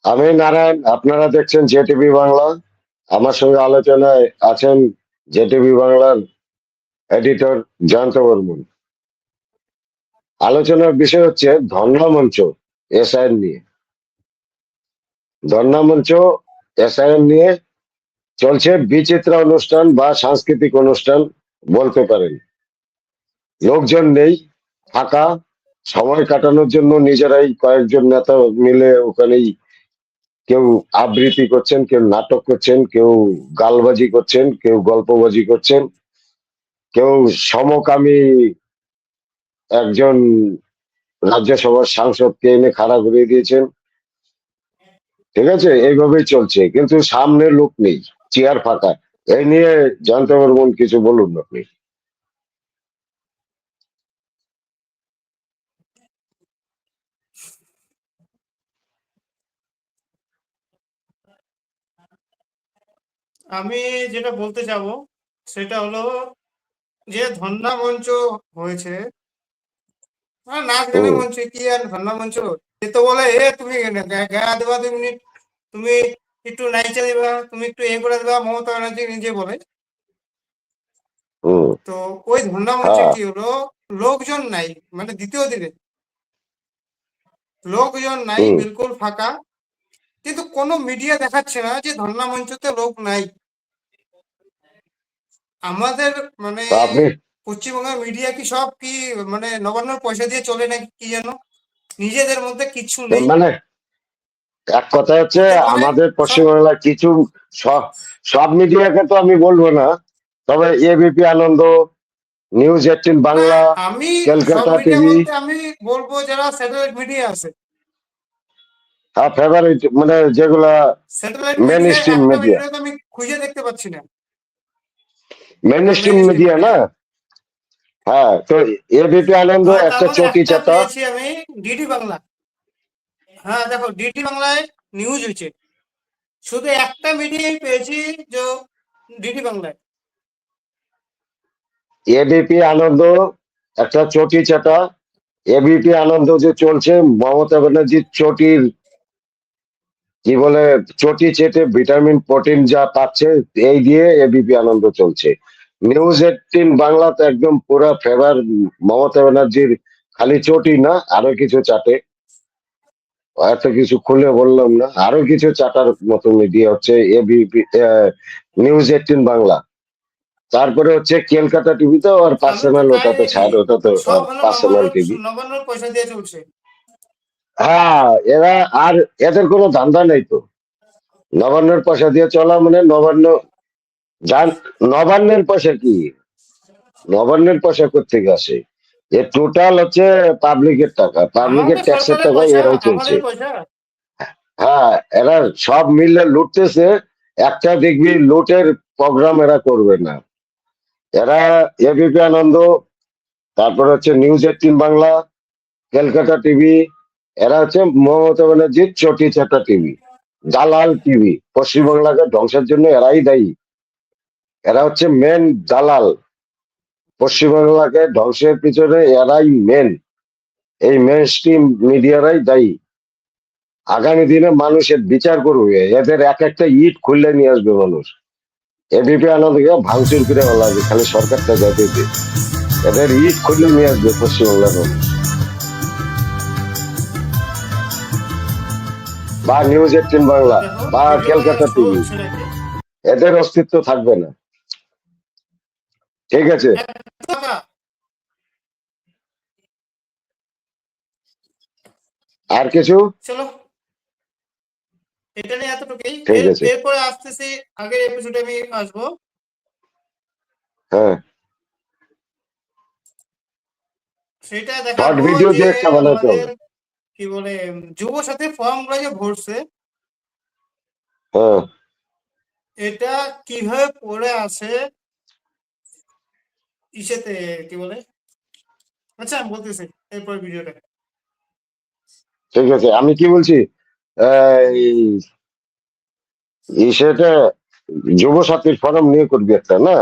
আমি নারায়ণ, আপনারা দেখছেন জেটিভি বাংলা। আমার সঙ্গে আলোচনায় আছেন জেটিভি বাংলার এডিটর জয়ন্ত বর্মন। আলোচনার বিষয় হচ্ছে ধর্ণা মঞ্চ এসআইএন নিয়ে। ধর্ণা মঞ্চ এসআইএন নিয়ে চলছে বিচিত্র অনুষ্ঠান বা সাংস্কৃতিক অনুষ্ঠান বলতে পারেন। লোকজন নেই, ফাঁকা, সময় কাটানোর জন্য নিজেরাই কয়েকজন নেতা মিলে ওখানেই কেউ আবৃত্তি করছেন, কেউ নাটক করছেন, কেউ গালবাজি করছেন, কেউ গল্পবাজি করছেন, কেউ সমকামী একজন রাজ্যসভার সাংসদকে এনে খাড়া করিয়ে দিয়েছেন। ঠিক আছে, এইভাবেই চলছে, কিন্তু সামনে লোক নেই, চেয়ার ফাঁকা। এই নিয়ে জয়ন্ত বর্মন কিছু বলুন আপনি। আমি যেটা বলতে যাব সেটা হলো যে ধর্ণা মঞ্চ হয়েছে, নাচ গানের হুম। মঞ্চ কি আর ধর্ণা মঞ্চ। এ তো বলে তুমি গায়ে দেবা, তুমি তুমি একটু নাইচে দেবা, তুমি একটু এ করে দেবা, মমতা ব্যানার্জি নিজে বলে। হুম। তো ওই ধর্ণা মঞ্চে হ্যাঁ। কি হলো, লোকজন নাই, মানে দ্বিতীয় দিনে লোকজন নাই, হুম। বিলকুল ফাঁকা। কিন্তু কোনো মিডিয়া দেখাচ্ছে না যে ধর্ণা মঞ্চতে লোক নাই। আমাদের মানে তা আপনি পশ্চিমবঙ্গের মিডিয়া কি সব কি মানে নবান্নর পয়সা দিয়ে চলে নাকি কি যেন, নিজেদের মধ্যে কিচ্ছু নেই। মানে এক কথা হচ্ছে, হতে পারে আমাদের সব। পশ্চিমবাংলার কিছু সব সব মিডিয়াকে তো আমি বলবো না, তবে এবিপি আনন্দ, নিউজ 18 না, বাংলা, আমি সব ক্যালকাটা মিডিয়া টিভি, বলতে আমি বলবো যারা স্যাটেলাইট মিডিয়া আছে। হ্যাঁ ফেভারিট, মানে যেগুলা স্যাটেলাইট মেন মিডিয়ায় স্ট্রিম একটা মিডিয়া। মিডিয়া তো আমি খুঁজে দেখতে পাচ্ছি না। মেন হ্যাঁ, মেন স্ট্রিম স্ট্রিম মিডিয়া না। মিডিয়া। হ্যাঁ, তো এবিপি আনন্দ হ্যাঁ, তার একটা মধ্যে চটি একটা চাটা। পেয়েছি আমি, ডিডি বাংলা। হ্যাঁ দেখো, ডিডি বাংলায় নিউজ হয়েছে, শুধু একটা মিডিয়াই পেয়েছি, যে ডিডি বাংলায়। এবিপি আনন্দ একটা চটি চাটা। এবিপি আনন্দ যে চলছে, মমতা ব্যানার্জির চটির কি বলে, চটি চেটে ভিটামিন প্রোটিন যা পাচ্ছে, এই দিয়ে এবিপি আনন্দ চলছে। নিউজ 18 বাংলা তো একদম পুরা ফেভার মমতা ব্যানার্জির, খালি চটি না, আরো কিছু চাটে। এত কিছু খুলে বললাম না, আরো কিছু চাটার মতো মিডিয়া হচ্ছে এবিপি, নিউজ 18 বাংলা। তারপরে হচ্ছে কলকাতা টিভি, তো আর আমি তো পার্সোনাল, তাই ওটা তো দেখি, ছাড়, ওটা তো সব হলো পার্সোনাল টিভি। নবান্নর পয়সা দিয়ে চলছে। হ্যাঁ, এরা আর এদের কোনো ধান্দা নেই তো। নবান্নের পয়সা দিয়ে চলা মানে নবান্ন, জান, নবান্নের পয়সা কি, নবান্নের পয়সা কোথেকে আসে? এ টোটাল হচ্ছে পাবলিকের টাকা, আমারও পাবলিকের তো ট্যাক্সের সরকারের টাকায় পয়সা, এরাও চলছে। আমাদের পয়সা। হ্যাঁ, এরা সব মিলে লুটতেছে। একটা দেখবি লুটের প্রোগ্রাম এরা করবে না। এরা এবিপি আনন্দ, তারপর হচ্ছে নিউজ 18 বাংলা, ক্যালকাটা টিভি, এরা হচ্ছে মমতা ব্যানার্জির চটি চাটা টিভি, দালাল টিভি। পশ্চিমবাংলাকে ধ্বংসের জন্য এরাই দায়ী। এরা হচ্ছে মেন দালাল। পশ্চিমবাংলাকে ধ্বংসের পিছনে এরাই মেন, এই মেন স্ট্রিম মিডিয়ারাই দায়ী। আগামী দিনে মানুষের বিচার করবে, এদের এক একটা ইট খুললে নিয়ে আসবে মানুষ। এবিপি আনন্দকে ভাঙচুর করে লাগবে, খালি সরকারটা যাতে দে, এদের ইট খুললে নিয়ে আসবে পশ্চিমবাংলার মানুষ। বা নিউজ 18 বাংলা দেখো বা ডিডি বাংলায় ক্যালকাটা শো টিভি, হচ্ছে নাকি এদের অস্তিত্ব থাকবে না। ঠিক আছে। টাকা। আর কিছু? চলো, এটা নিয়ে এতটুকুই। ঠিক আছে। এরপরে আসতেছি, আগের এপিসোডে আমি আসবো। হ্যাঁ, সেটা শর্ট দেখাবো ভিডিও যে দিয়ে একটা বানাতে আমাদের হবে। কি বলে যুব সাথী ফর্ম গুলো যে ভরছে, হ্যাঁ। এটা কিভাবে পড়ে আছে ইসেতে, কি বলে, আচ্ছা আমি বলতেছি এরপর ভিডিওটা। ঠিক আছে, আমি কি বলছি, এই সেটা যুব সাথীর ফরম নিয়ে করবি একটা না?